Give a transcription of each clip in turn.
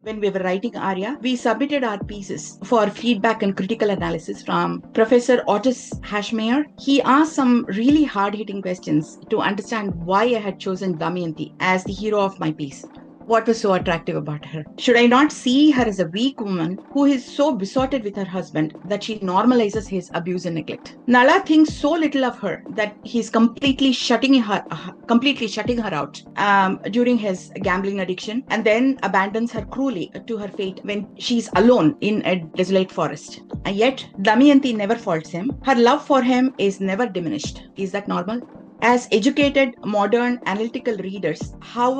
when we were writing Arya, we submitted our pieces for feedback and critical analysis from Professor Otis Hashmeyer. He asked some really hard-hitting questions to understand why I had chosen Damayanti as the hero of my piece. What was so attractive about her? Should I not see her as a weak woman who is so besotted with her husband that she normalizes his abuse and neglect? Nala thinks so little of her that he's completely shutting her out during his gambling addiction, and then abandons her cruelly to her fate when she's alone in a desolate forest. And yet, Damayanti never faults him. Her love for him is never diminished. Is that normal? As educated, modern, analytical readers, how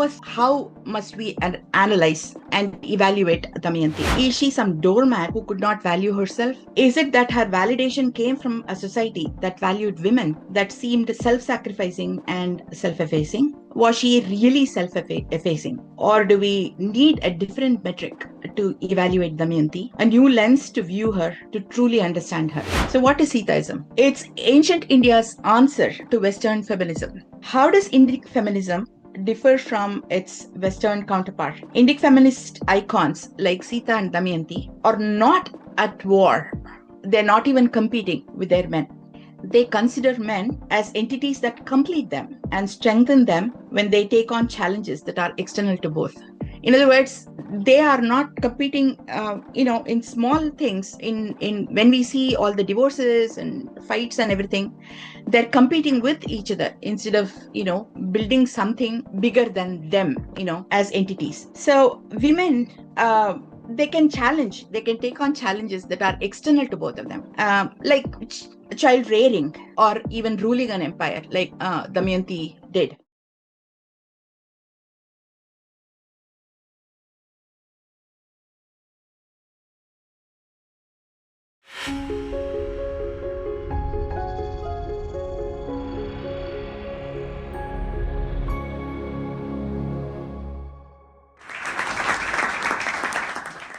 must we analyze and evaluate Damayanti? Is she some doormat who could not value herself? Is it that her validation came from a society that valued women, that seemed self-sacrificing and self-effacing? Was she really self-effacing? Or do we need a different metric to evaluate Damayanti, a new lens to view her, to truly understand her? So what is Sitaism? It's ancient India's answer to Western feminism. How does Indic feminism differ from its Western counterpart? Indic feminist icons like Sita and Damayanti are not at war. They're not even competing with their men. They consider men as entities that complete them and strengthen them when they take on challenges that are external to both. In other words, they are not competing, in small things. In when we see all the divorces and fights and everything, they're competing with each other instead of, building something bigger than them, as entities. So women, they can take on challenges that are external to both of them, like child rearing or even ruling an empire, like Damayanti did.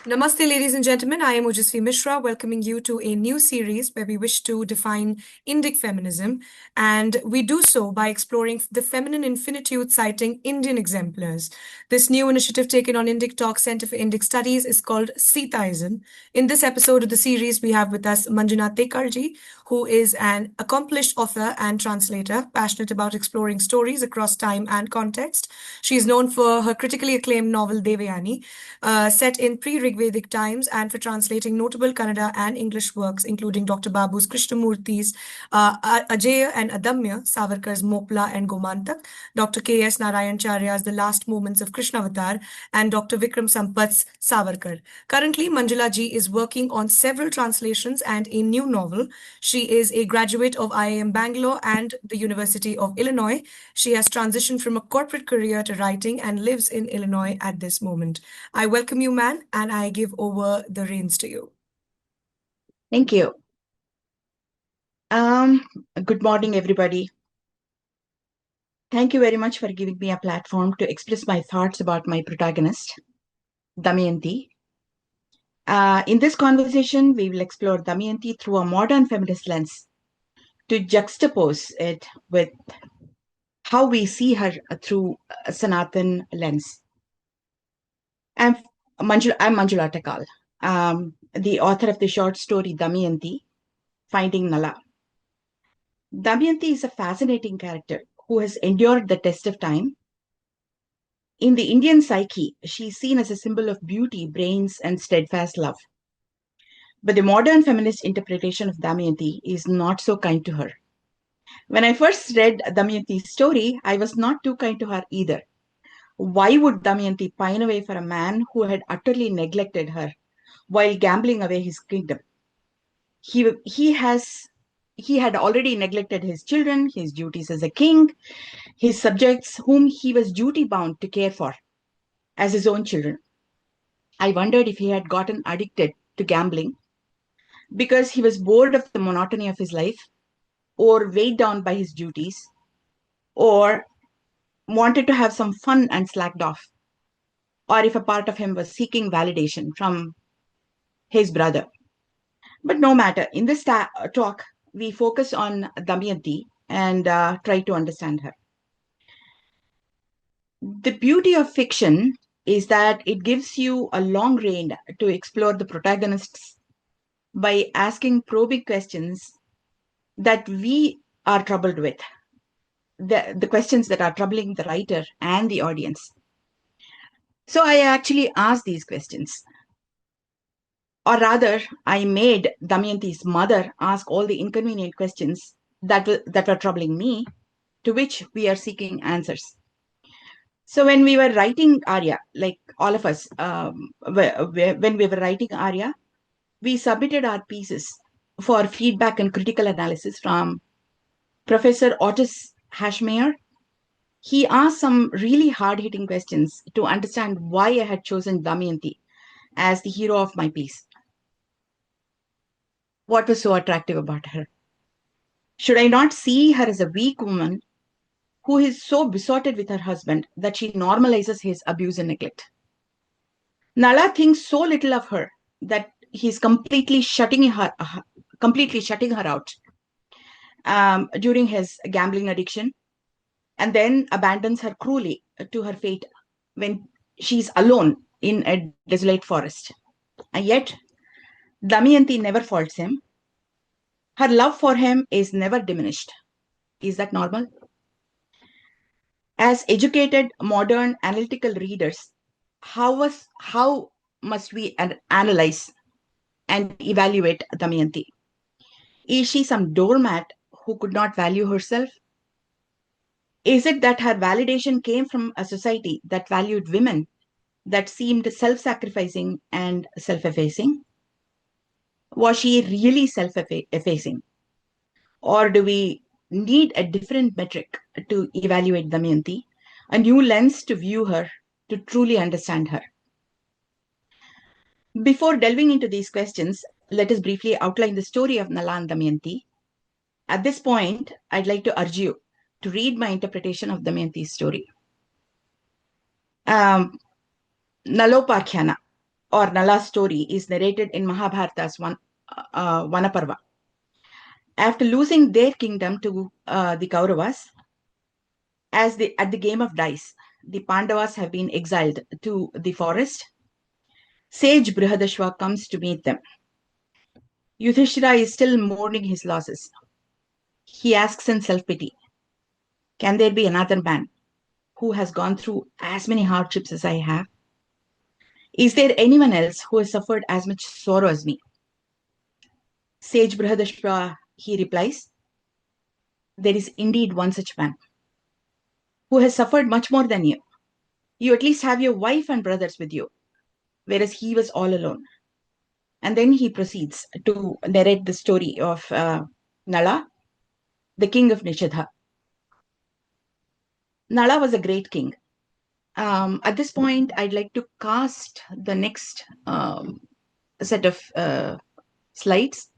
Namaste, ladies and gentlemen. I am Ojasvi Mishra, welcoming you to a new series where we wish to define Indic feminism. And we do so by exploring the feminine infinitude, citing Indian exemplars. This new initiative taken on IndicTalks Center for Indic Studies is called Sitaism. In this episode of the series, we have with us Manjula Tekal ji, who is an accomplished author and translator, passionate about exploring stories across time and context. She is known for her critically acclaimed novel Devayani, set in pre-Rigvedic times, and for translating notable Kannada and English works, including Dr. Babu's Krishnamurti's Ajaya and Adamya, Savarkar's Mopla and Gomantak, Dr. K.S. Narayan-Charya's The Last Moments of Krishnavatar, and Dr. Vikram Sampath's Savarkar. Currently, Manjula ji is working on several translations and a new novel. She is a graduate of IIM Bangalore and the University of Illinois. She has transitioned from a corporate career to writing and lives in Illinois at this moment. I welcome you, ma'am, and I give over the reins to you. Thank you. Good morning, everybody. Thank you very much for giving me a platform to express my thoughts about my protagonist, Damayanti. In this conversation, we will explore Damayanti through a modern feminist lens to juxtapose it with how we see her through a Sanatan lens. I'm Manjula Tekal, the author of the short story Damayanti, Finding Nala. Damayanti is a fascinating character who has endured the test of time. In the Indian psyche, she is seen as a symbol of beauty, brains, and steadfast love. But the modern feminist interpretation of Damayanti is not so kind to her. When I first read Damayanti's story, I was not too kind to her either. Why would Damayanti pine away for a man who had utterly neglected her while gambling away his kingdom? He had already neglected his children, his duties as a king, his subjects whom he was duty-bound to care for as his own children. I wondered if he had gotten addicted to gambling because he was bored of the monotony of his life, or weighed down by his duties, or wanted to have some fun and slacked off, or if a part of him was seeking validation from his brother. But no matter, in this talk, we focus on Damayanti and try to understand her. The beauty of fiction is that it gives you a long rein to explore the protagonists by asking probing questions that we are troubled with, the questions that are troubling the writer and the audience. So I actually asked these questions. Or rather, I made Damayanti's mother ask all the inconvenient questions that were troubling me, to which we are seeking answers. So when we were writing Arya, like all of us, when we were writing Arya, we submitted our pieces for feedback and critical analysis from Professor Otis Hashmeyer. He asked some really hard-hitting questions to understand why I had chosen Damayanti as the hero of my piece. What was so attractive about her? Should I not see her as a weak woman who is so besotted with her husband that she normalizes his abuse and neglect? Nala thinks so little of her that he's completely shutting her out during his gambling addiction, and then abandons her cruelly to her fate when she's alone in a desolate forest. And yet, Damayanti never faults him. Her love for him is never diminished. Is that normal? As educated, modern, analytical readers, how must we analyze and evaluate Damayanti? Is she some doormat who could not value herself? Is it that her validation came from a society that valued women, that seemed self-sacrificing and self-effacing? Was she really self-effacing? Or do we need a different metric to evaluate Damayanti, a new lens to view her, to truly understand her? Before delving into these questions, let us briefly outline the story of Nala and Damayanti. At this point, I'd like to urge you to read my interpretation of Damayanti's story. Naloparkhyana, or Nala's story, is narrated in Mahabharata's Vanaparva. After losing their kingdom to the Kauravas, at the game of dice, the Pandavas have been exiled to the forest. Sage Brihadashva comes to meet them. Yudhishthira is still mourning his losses. He asks in self-pity, can there be another man who has gone through as many hardships as I have? Is there anyone else who has suffered as much sorrow as me? Sage Brihadashva, he replies, there is indeed one such man who has suffered much more than you. You at least have your wife and brothers with you, whereas he was all alone. And then he proceeds to narrate the story of Nala, the king of Nishadha. Nala was a great king. At this point, I'd like to cast the next set of slides.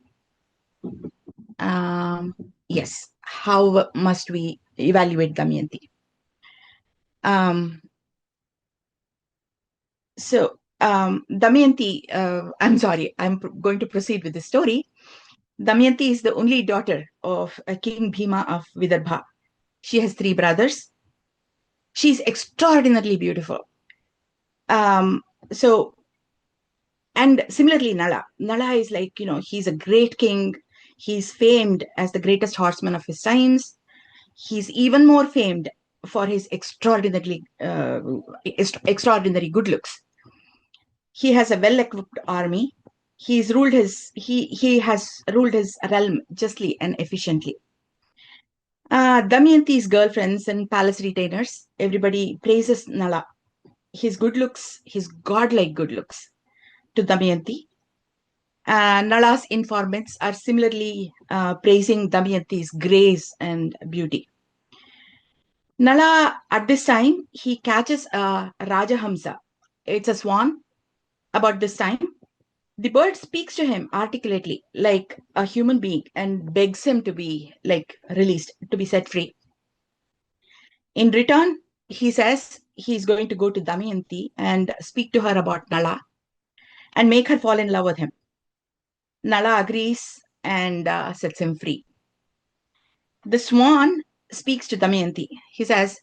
Yes, how must we evaluate Damayanti? Damayanti, I'm sorry, I'm going to proceed with the story. Damayanti is the only daughter of King Bhima of Vidarbha. She has 3 brothers. She's extraordinarily beautiful. And similarly, Nala. Nala is like, he's a great king. He's famed as the greatest horseman of his times. He's even more famed for his extraordinary good looks. He has a well-equipped army. He has ruled his realm justly and efficiently. Damayanti's girlfriends and palace retainers, everybody praises Nala. His good looks, his godlike good looks to Damayanti. Nala's informants are similarly praising Damayanti's grace and beauty. Nala, at this time, he catches a Rajahamsa. It's a swan. About this time, the bird speaks to him articulately, like a human being, and begs him to be released, to be set free. In return, he says he's going to go to Damayanti and speak to her about Nala and make her fall in love with him. Nala agrees and sets him free. The swan speaks to Damayanti. He says,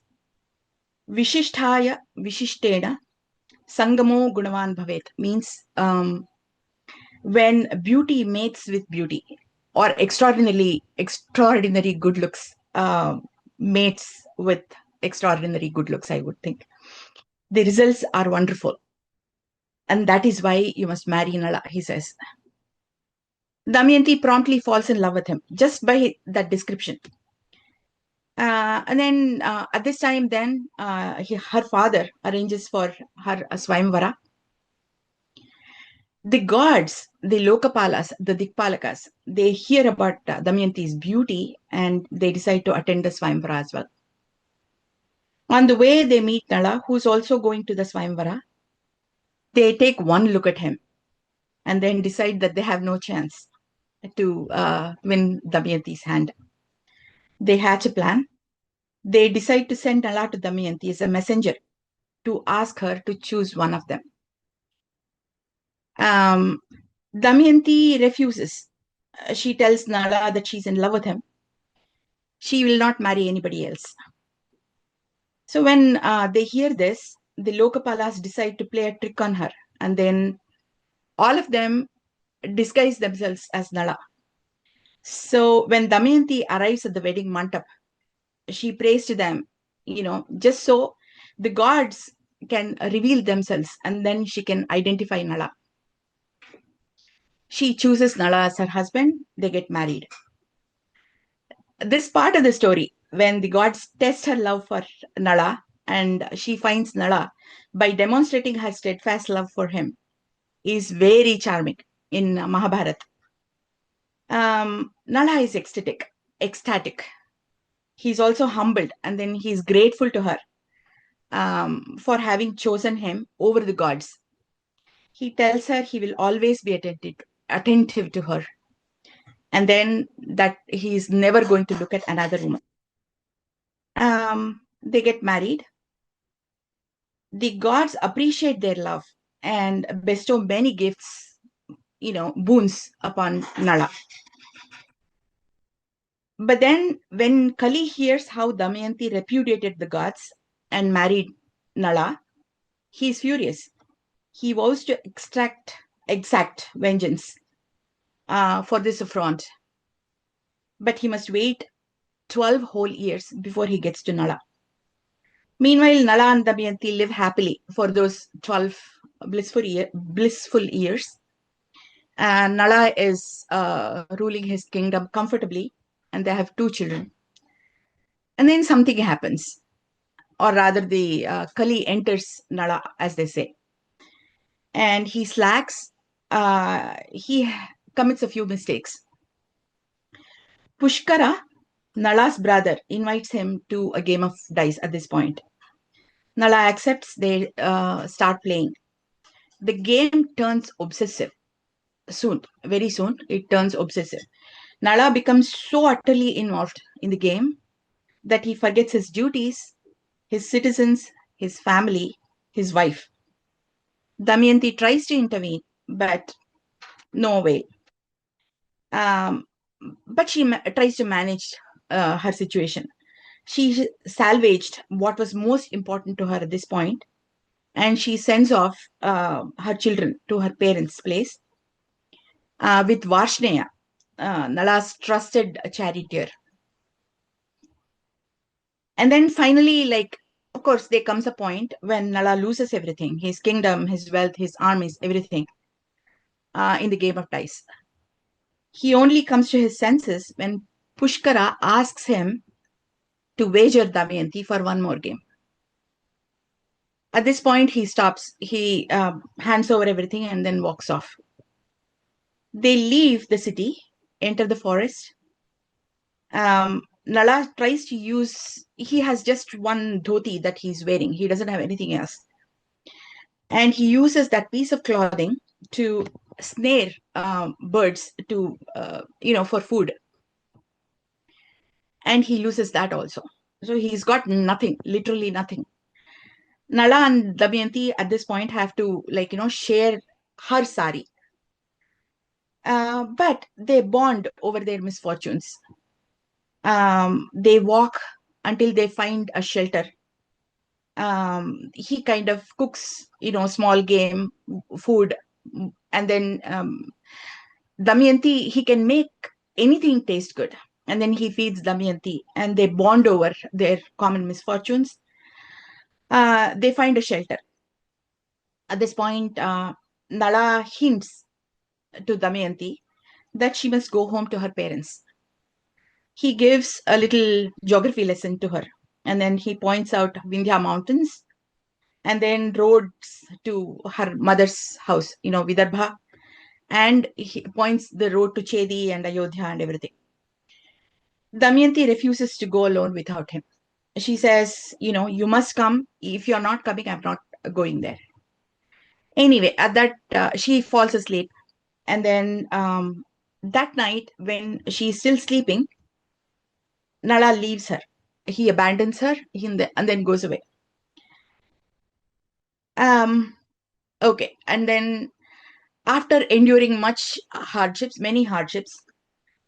Vishishtaya Vishishtena Sangamo gunavan bhavet means when beauty mates with beauty, or extraordinary good looks mates with extraordinary good looks, I would think. The results are wonderful. And that is why you must marry Nala, he says. Damayanti promptly falls in love with him just by that description. And then at this time, then her father arranges for her a Swayamvara. The gods, the Lokapalas, the Dikpalakas, they hear about Damayanti's beauty and they decide to attend the Swayamvara as well. On the way, they meet Nala, who's also going to the Swayamvara. They take one look at him and then decide that they have no chance to win Damayanti's hand. They hatch a plan. They decide to send Nala to Damayanti as a messenger to ask her to choose one of them. Damayanti refuses. She tells Nala that she's in love with him. She will not marry anybody else. So when they hear this, the Lokapalas decide to play a trick on her. And then all of them disguise themselves as Nala. So when Damayanti arrives at the wedding mandap, she prays to them, just so the gods can reveal themselves and then she can identify Nala. She chooses Nala as her husband. They get married. This part of the story, when the gods test her love for Nala and she finds Nala by demonstrating her steadfast love for him, is very charming in Mahabharata. Nala is ecstatic. He's also humbled and then he's grateful to her for having chosen him over the gods. He tells her he will always be attentive to her. And then that he's never going to look at another woman. They get married. The gods appreciate their love and bestow many gifts, boons upon Nala. But then when Kali hears how Damayanti repudiated the gods and married Nala, he's furious. He vows to exact vengeance for this affront. But he must wait 12 whole years before he gets to Nala. Meanwhile, Nala and Damayanti live happily for those 12 blissful years. And Nala is ruling his kingdom comfortably, and they have 2 children. And then something happens, or rather the Kali enters Nala, as they say. And he slacks. He commits a few mistakes. Pushkara, Nala's brother, invites him to a game of dice at this point. Nala accepts. They start playing. The game turns obsessive. Very soon, it turns obsessive. Nala becomes so utterly involved in the game that he forgets his duties, his citizens, his family, his wife. Damayanti tries to intervene, but no way. But she tries to manage her situation. She salvaged what was most important to her at this point, and she sends off her children to her parents' place with Varshneya, Nala's trusted charioteer. And then finally, of course, there comes a point when Nala loses everything, his kingdom, his wealth, his armies, everything, in the game of dice. He only comes to his senses when Pushkara asks him to wager Damayanti for one more game. At this point, he stops. He hands over everything and then walks off. They leave the city, enter the forest. Nala tries to use, he has just one dhoti that he's wearing. He doesn't have anything else. And he uses that piece of clothing to snare birds to, for food. And he loses that also. So he's got nothing, literally nothing. Nala and Damayanti at this point have to, share her sari. But they bond over their misfortunes. They walk until they find a shelter. he kind of cooks, small game, food, and then Damayanti, he can make anything taste good. And then he feeds Damayanti, and they bond over their common misfortunes. They find a shelter. At this point, Nala hints to Damayanti that she must go home to her parents. He gives a little geography lesson to her, and then he points out Vindhya mountains, and then roads to her mother's house, Vidarbha, and he points the road to Chedi and Ayodhya and everything. Damayanti refuses to go alone without him. She says, you must come. If you're not coming, I'm not going there. Anyway, at that, she falls asleep. And then that night, when she's still sleeping, Nala leaves her. He abandons her and then goes away. Okay. And then after enduring many hardships,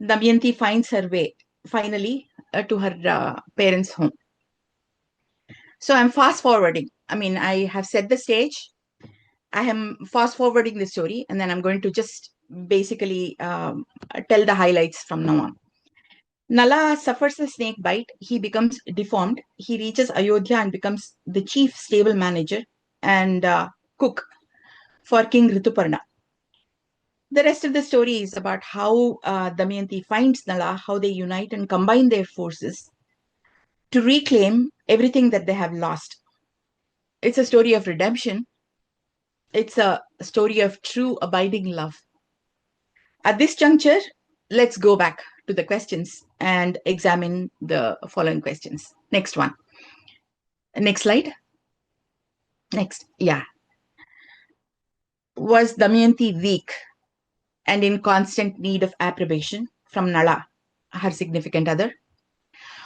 Damayanti finds her way finally to her parents' home. So I'm fast forwarding. I mean, I have set the stage. I am fast forwarding the story, and then I'm going to just basically tell the highlights from now on. Nala suffers a snake bite. He becomes deformed. He reaches Ayodhya and becomes the chief stable manager and cook for King Rituparna. The rest of the story is about how Damayanti finds Nala, how they unite and combine their forces to reclaim everything that they have lost. It's a story of redemption. It's a story of true abiding love. At this juncture, let's go back to the questions and examine the following questions. Next one. Next slide. Next. Yeah. Was Damayanti weak and in constant need of approbation from Nala, her significant other?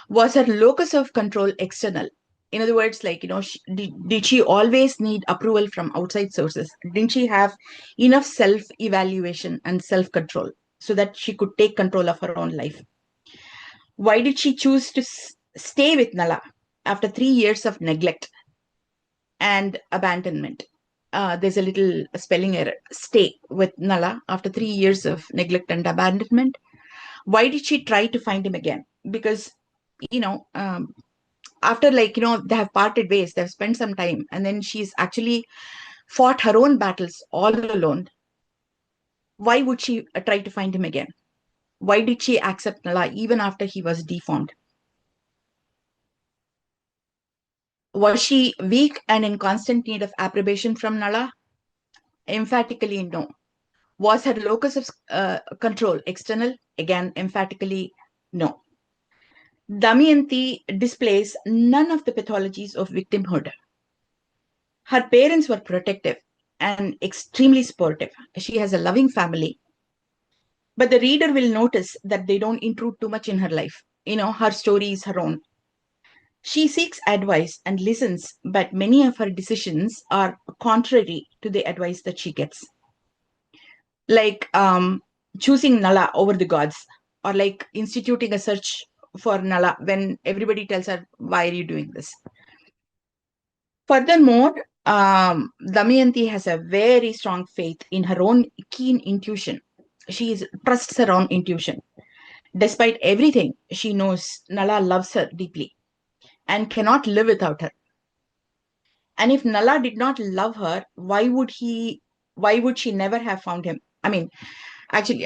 Was her locus of control external? In other words, did she always need approval from outside sources? Didn't she have enough self-evaluation and self-control so that she could take control of her own life? Why did she choose to stay with Nala after 3 years of neglect and abandonment? There's a little spelling error. Stay with Nala after 3 years of neglect and abandonment. Why did she try to find him again? Because, after they have parted ways, they've spent some time, and then she's actually fought her own battles all alone. Why would she try to find him again? Why did she accept Nala even after he was deformed? Was she weak and in constant need of approbation from Nala? Emphatically, no. Was her locus of control external? Again, emphatically, no. Damayanti displays none of the pathologies of victimhood. Her parents were protective and extremely supportive. She has a loving family. But the reader will notice that they don't intrude too much in her life. Her story is her own. She seeks advice and listens, but many of her decisions are contrary to the advice that she gets. Like choosing Nala over the gods, or like instituting a search for Nala when everybody tells her, why are you doing this? Furthermore, Damayanti has a very strong faith in her own keen intuition. She trusts her own intuition. Despite everything, she knows Nala loves her deeply and cannot live without her. And if Nala did not love her, why would she never have found him? I mean, actually,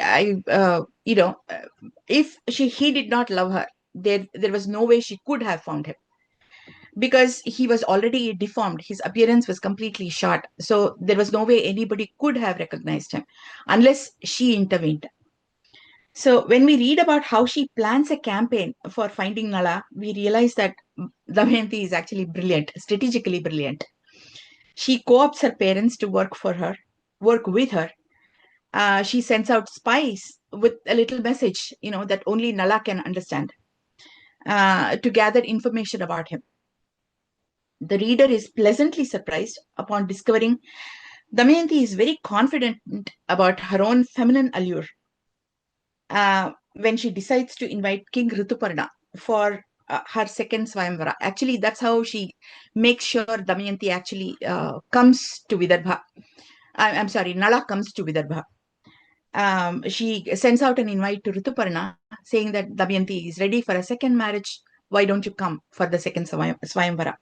if he did not love her, there was no way she could have found him, because he was already deformed. His appearance was completely short. So there was no way anybody could have recognized him unless she intervened. So when we read about how she plans a campaign for finding Nala, we realize that Damayanti is actually brilliant, strategically brilliant. She co-opts her parents to work with her. She sends out spies with a little message, that only Nala can understand, to gather information about him. The reader is pleasantly surprised upon discovering Damayanti is very confident about her own feminine allure when she decides to invite King Rituparna for her second Swayamvara. Actually, that's how she makes sure Damayanti actually comes to Vidarbha. I'm sorry, Nala comes to Vidarbha. She sends out an invite to Rituparna saying that Damayanti is ready for a second marriage. Why don't you come for the second Swayamvara?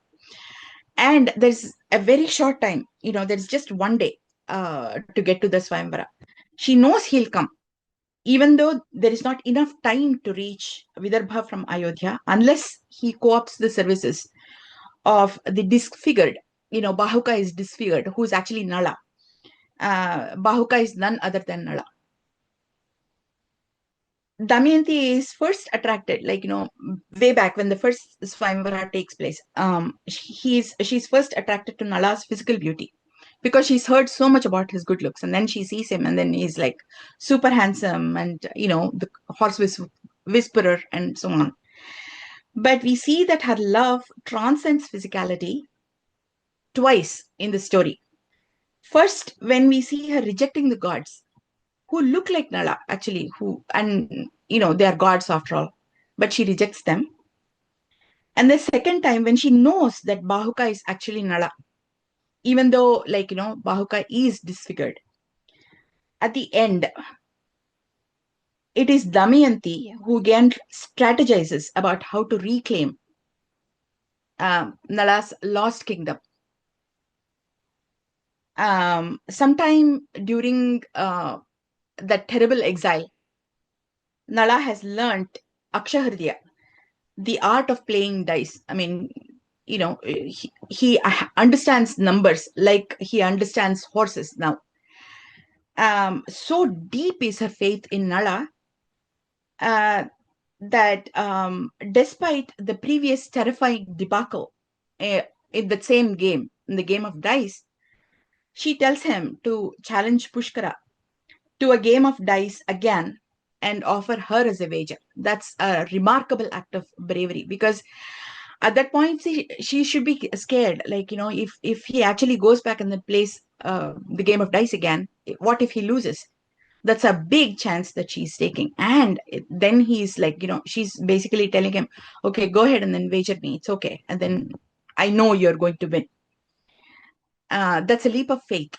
And there's a very short time, there's just one day to get to the Swayamvara. She knows he'll come, even though there is not enough time to reach Vidarbha from Ayodhya, unless he co-opts the services of the disfigured, Bahuka is disfigured, who's actually Nala. Bahuka is none other than Nala. Damayanti is first attracted, way back when the first Swayamvara takes place. She's first attracted to Nala's physical beauty because she's heard so much about his good looks, and then she sees him, and then he's like super handsome, and the horse whisperer, and so on. But we see that her love transcends physicality twice in the story. First, when we see her rejecting the gods, who look like Nala, actually, they are gods after all, but she rejects them. And the second time, when she knows that Bahuka is actually Nala, even though, Bahuka is disfigured. At the end, it is Damayanti who again strategizes about how to reclaim Nala's lost kingdom. Sometime during that terrible exile, Nala has learnt Akshahridya, the art of playing dice. I mean, he understands numbers like he understands horses now. So deep is her faith in Nala that despite the previous terrifying debacle in the same game, in the game of dice, she tells him to challenge Pushkara to a game of dice again and offer her as a wager. That's a remarkable act of bravery, because at that point she should be scared, if he actually goes back and then plays the game of dice again, what if he loses? That's a big chance that she's taking. And then he's like, she's basically telling him, okay, go ahead and then wager me, it's okay, and then I know you're going to win. That's a leap of faith.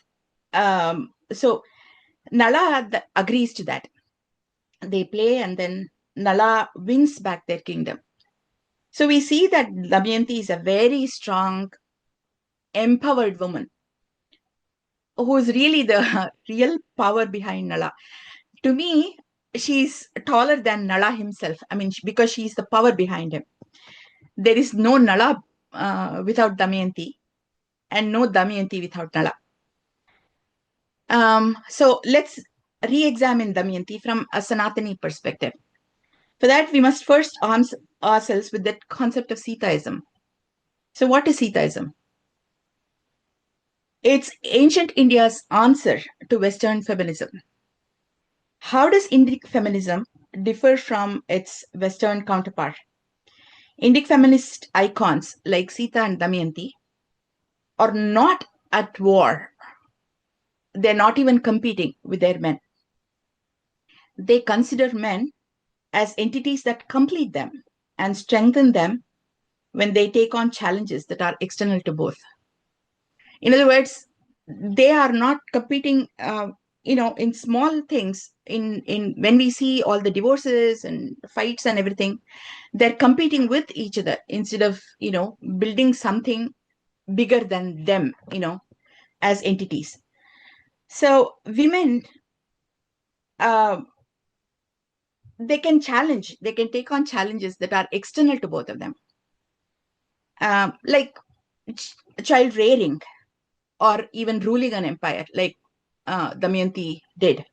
So Nala agrees to that. They play, and then Nala wins back their kingdom. So we see that Damayanti is a very strong, empowered woman who is really the real power behind Nala. To me, she's taller than Nala himself. I mean, because she's the power behind him. There is no Nala without Damayanti, and no Damayanti without Nala. So let's re-examine Damayanti from a Sanatani perspective. For that, we must first arm ourselves with that concept of Sitaism. So what is Sitaism? It's ancient India's answer to Western feminism. How does Indic feminism differ from its Western counterpart? Indic feminist icons like Sita and Damayanti are not at war. They're not even competing with their men. They consider men as entities that complete them and strengthen them when they take on challenges that are external to both. In other words, they are not competing, in small things. In when we see all the divorces and fights and everything, they're competing with each other instead of, building something bigger than them, as entities. So women, uh, they can take on challenges that are external to both of them, like child rearing, or even ruling an empire, like Damayanti did.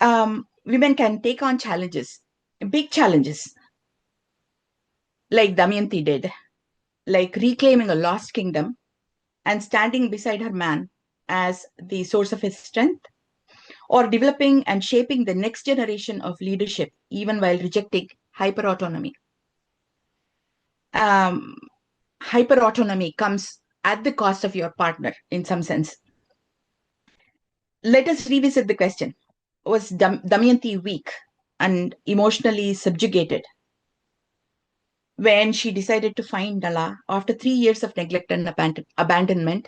Women can take on challenges, big challenges, like Damayanti did, like reclaiming a lost kingdom and standing beside her man as the source of his strength, or developing and shaping the next generation of leadership, even while rejecting hyperautonomy. Hyperautonomy comes at the cost of your partner in some sense. Let us revisit the question. Was Damayanti weak and emotionally subjugated? when she decided to find Nala after 3 years of neglect and abandonment.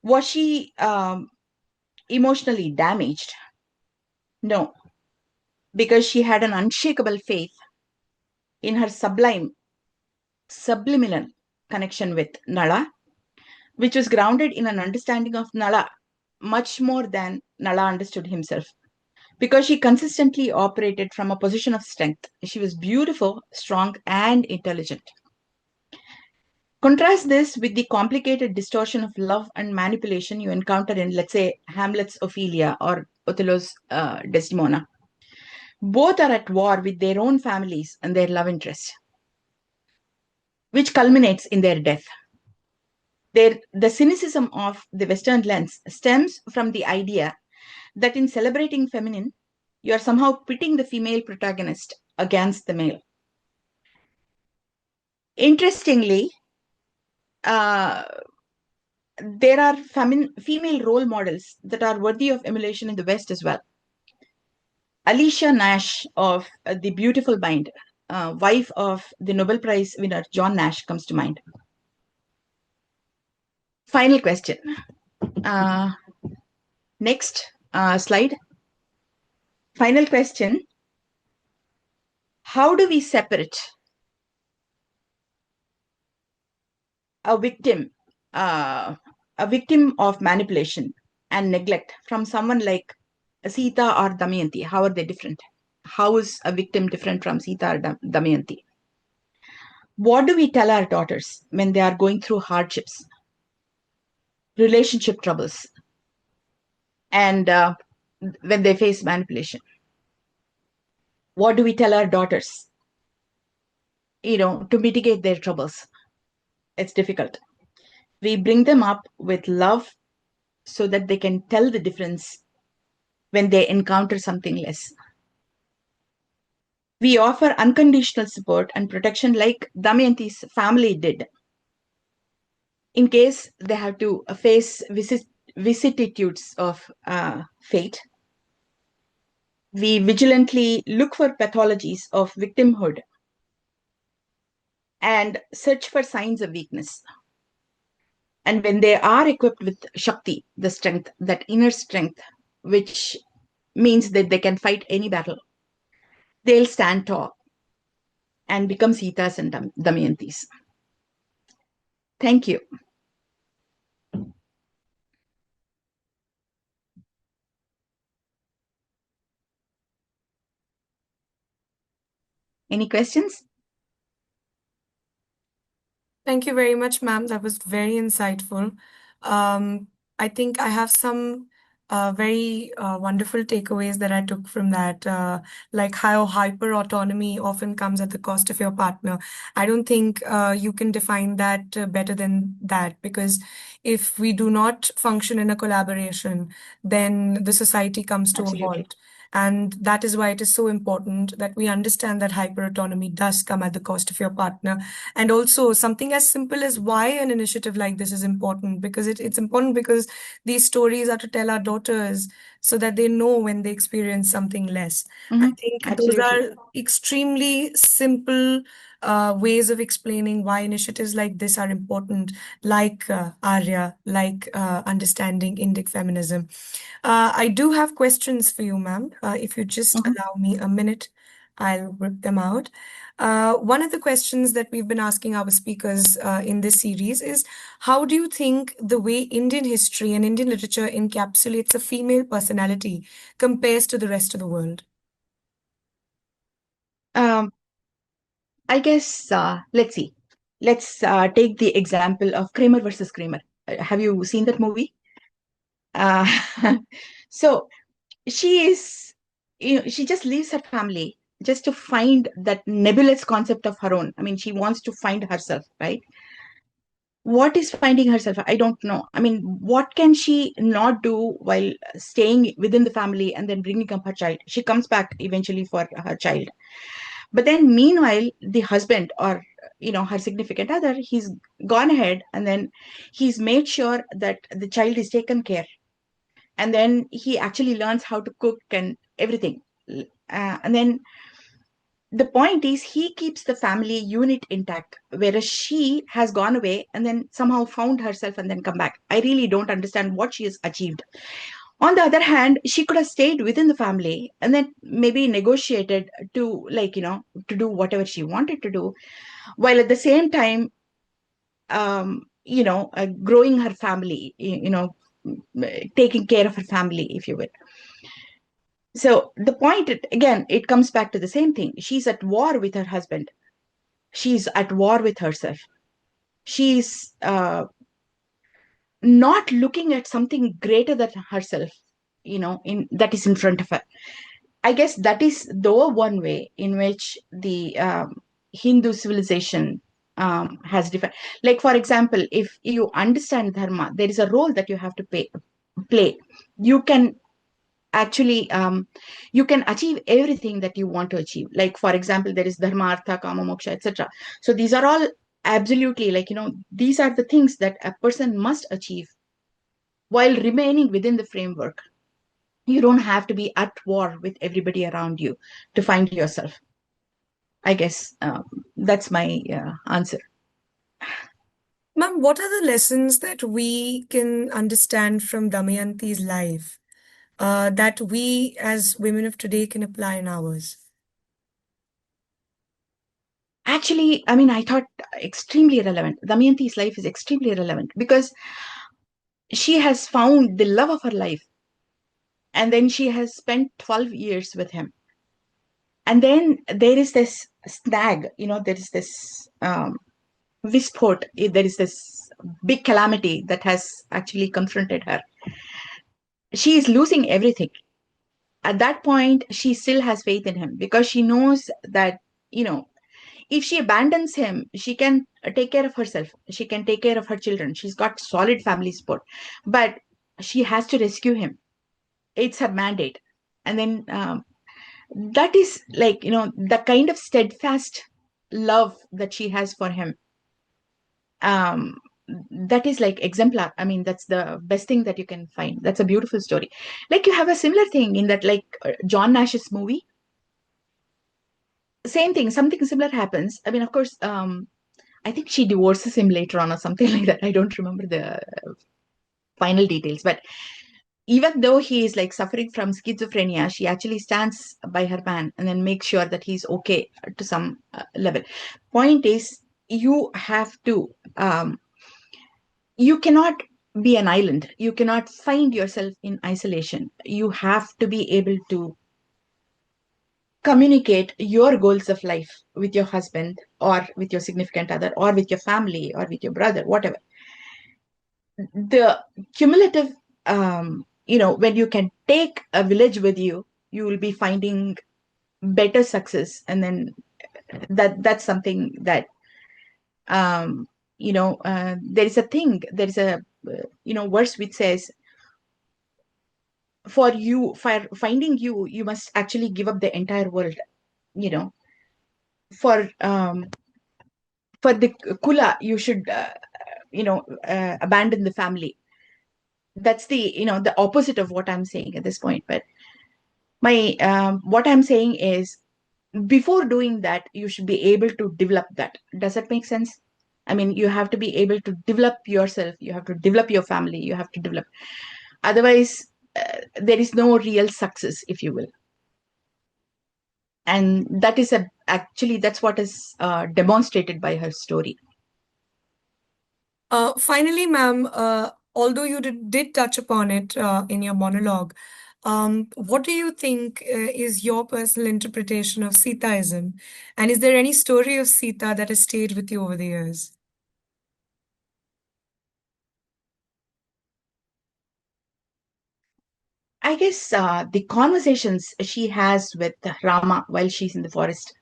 Was she emotionally damaged? No, because she had an unshakable faith in her subliminal connection with Nala, which was grounded in an understanding of Nala much more than Nala understood himself. Because she consistently operated from a position of strength. She was beautiful, strong, and intelligent. Contrast this with the complicated distortion of love and manipulation you encounter in, let's say, Hamlet's Ophelia or Othello's Desdemona. Both are at war with their own families and their love interests, which culminates in their death. The cynicism of the Western lens stems from the idea that in celebrating feminine, you are somehow pitting the female protagonist against the male. Interestingly, there are female role models that are worthy of emulation in the West as well. Alicia Nash of The Beautiful Mind, wife of the Nobel Prize winner John Nash, comes to mind. Final question. Next slide. Final question. How do we separate a victim of manipulation and neglect from someone like Sita or Damayanti? How are they different? How is a victim different from Sita or Damayanti? What do we tell our daughters when they are going through hardships, relationship troubles, and when they face manipulation? What do we tell our daughters, to mitigate their troubles? It's difficult. We bring them up with love so that they can tell the difference when they encounter something less. We offer unconditional support and protection like Damayanti's family did, in case they have to face vicissitudes of fate. We vigilantly look for pathologies of victimhood and search for signs of weakness. And when they are equipped with Shakti, the strength, that inner strength, which means that they can fight any battle, they'll stand tall and become Sitas and Damayantis. Thank you. Any questions? Thank you very much, ma'am. That was very insightful. I think I have some very wonderful takeaways that I took from that, like how hyperautonomy often comes at the cost of your partner. I don't think you can define that better than that, because if we do not function in a collaboration, then the society comes to a Absolutely. halt. And that is why it is so important that we understand that hyperautonomy does come at the cost of your partner. And also something as simple as why an initiative like this is important, because it's important because these stories are to tell our daughters so that they know when they experience something less. I think those Absolutely. are extremely simple ways of explaining why initiatives like this are important, like Arya, like understanding Indic feminism. I do have questions for you, ma'am. If you just allow me a minute, I'll rip them out. One of the questions that we've been asking our speakers in this series is, how do you think the way Indian history and Indian literature encapsulates a female personality compares to the rest of the world? I guess, let's see. Let's take the example of Kramer versus Kramer. Have you seen that movie? Uh, so she is, she just leaves her family just to find that nebulous concept of her own. I mean, she wants to find herself, right? What is finding herself? I don't know. I mean, what can she not do while staying within the family and then bringing up her child? She comes back eventually for her child. But then meanwhile, the husband or her significant other, he's gone ahead and then he's made sure that the child is taken care. And then he actually learns how to cook and everything. And then the point is he keeps the family unit intact, whereas she has gone away and then somehow found herself and then come back. I really don't understand what she has achieved. On the other hand, she could have stayed within the family and then maybe negotiated to, like, to do whatever she wanted to do, while at the same time, growing her family, taking care of her family, if you will. So the point, again, it comes back to the same thing. She's at war with her husband. She's at war with herself. She's not looking at something greater than herself, that is in front of her. I guess that is the one way in which the Hindu civilization has different. Like, for example, if you understand Dharma, there is a role that you have to play. You can actually you can achieve everything that you want to achieve. Like, for example, there is dharma, artha, kama, moksha, etc. So these are all absolutely, like, these are the things that a person must achieve while remaining within the framework. You don't have to be at war with everybody around you to find yourself. I guess that's my answer. Ma'am, what are the lessons that we can understand from Damayanti's life that we as women of today can apply in ours? Actually, I mean, I thought extremely relevant. Damayanti's life is extremely relevant because she has found the love of her life, and then she has spent 12 years with him. And then there is this snag, there is this visport, there is this big calamity that has actually confronted her. She is losing everything. At that point, she still has faith in him because she knows that, if she abandons him, she can take care of herself. She can take care of her children. She's got solid family support, but she has to rescue him. It's her mandate. And then that is, like, the kind of steadfast love that she has for him. Um, that is like exemplar. I mean, that's the best thing that you can find. That's a beautiful story. Like, you have a similar thing in that, like, John Nash's movie. Same thing, something similar happens. I mean, of course, I think she divorces him later on or something like that. I don't remember the final details, but even though he is like suffering from schizophrenia, she actually stands by her man and then makes sure that he's okay to some level. Point is, you have to, you cannot be an island. You cannot find yourself in isolation. You have to be able to communicate your goals of life with your husband or with your significant other or with your family or with your brother, whatever. The cumulative, when you can take a village with you, you will be finding better success. And then that's something that, there is a thing, there is a, verse which says, for finding you, you must actually give up the entire world, you know, for, for the kula, you should, abandon the family. That's the, the opposite of what I'm saying at this point. But my what I'm saying is, before doing that, you should be able to develop that. Does that make sense? I mean, you have to be able to develop yourself, you have to develop your family, you have to develop, otherwise there is no real success, if you will. And that is actually, that's what is demonstrated by her story. Finally, ma'am, although you did touch upon it in your monologue, what do you think is your personal interpretation of Sitaism? And is there any story of Sita that has stayed with you over the years? I guess the conversations she has with Rama while she's in the forest,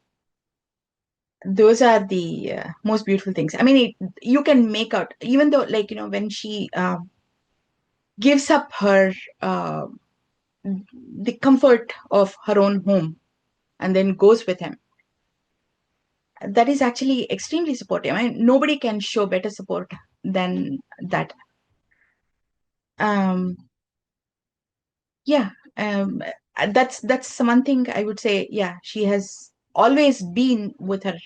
those are the most beautiful things. I mean, you can make out, even though, like, when she gives up her the comfort of her own home and then goes with him, that is actually extremely supportive. I mean, nobody can show better support than that. um yeah, that's one thing I would say. Yeah, she has always been with her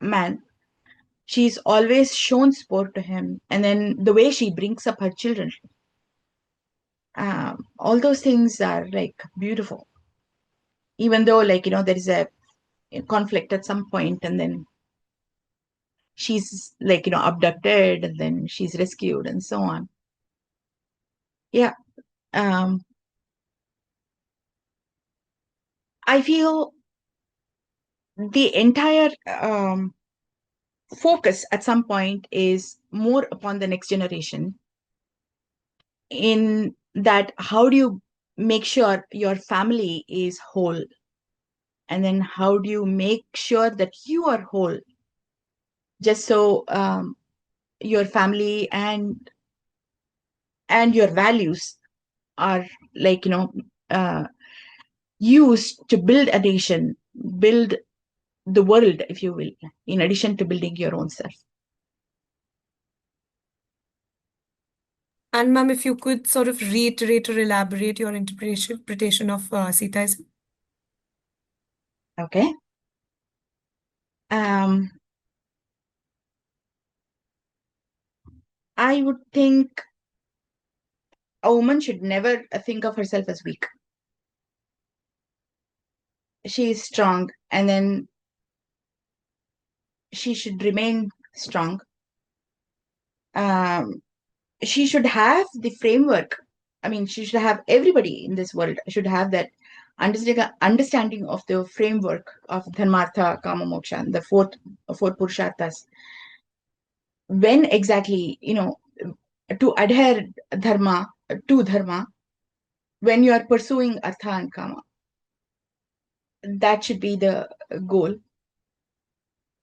man. She's always shown support to him. And then the way she brings up her children, all those things are like beautiful. Even though, like, there is a conflict at some point, and then she's like, abducted, and then she's rescued, and so on. Yeah. I feel the entire focus at some point is more upon the next generation, in that how do you make sure your family is whole, and then how do you make sure that you are whole, just so your family and your values are like, uh, used to build a nation, build the world, if you will, in addition to building your own self. And ma'am, if you could sort of reiterate or elaborate your interpretation of Sitaism. Okay. I would think a woman should never think of herself as weak. She is strong, and then she should remain strong. She should have the framework. I mean, she should have, everybody in this world should have that understanding of the framework of dharmartha, kama, moksha, and the four purusharthas. When exactly, to adhere dharma, when you are pursuing artha and kama, that should be the goal.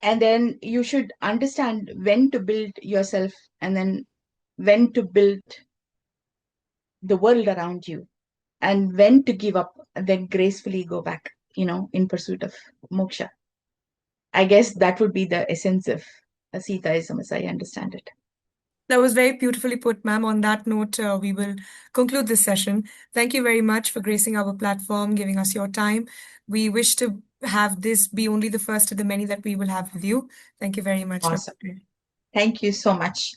And then you should understand when to build yourself, and then when to build the world around you, and when to give up and then gracefully go back, in pursuit of moksha. I guess that would be the essence of Sitaism as I understand it. That was very beautifully put, ma'am. On that note, we will conclude this session. Thank you very much for gracing our platform, giving us your time. We wish to have this be only the first of the many that we will have with you. Thank you very much. Awesome. Thank you so much.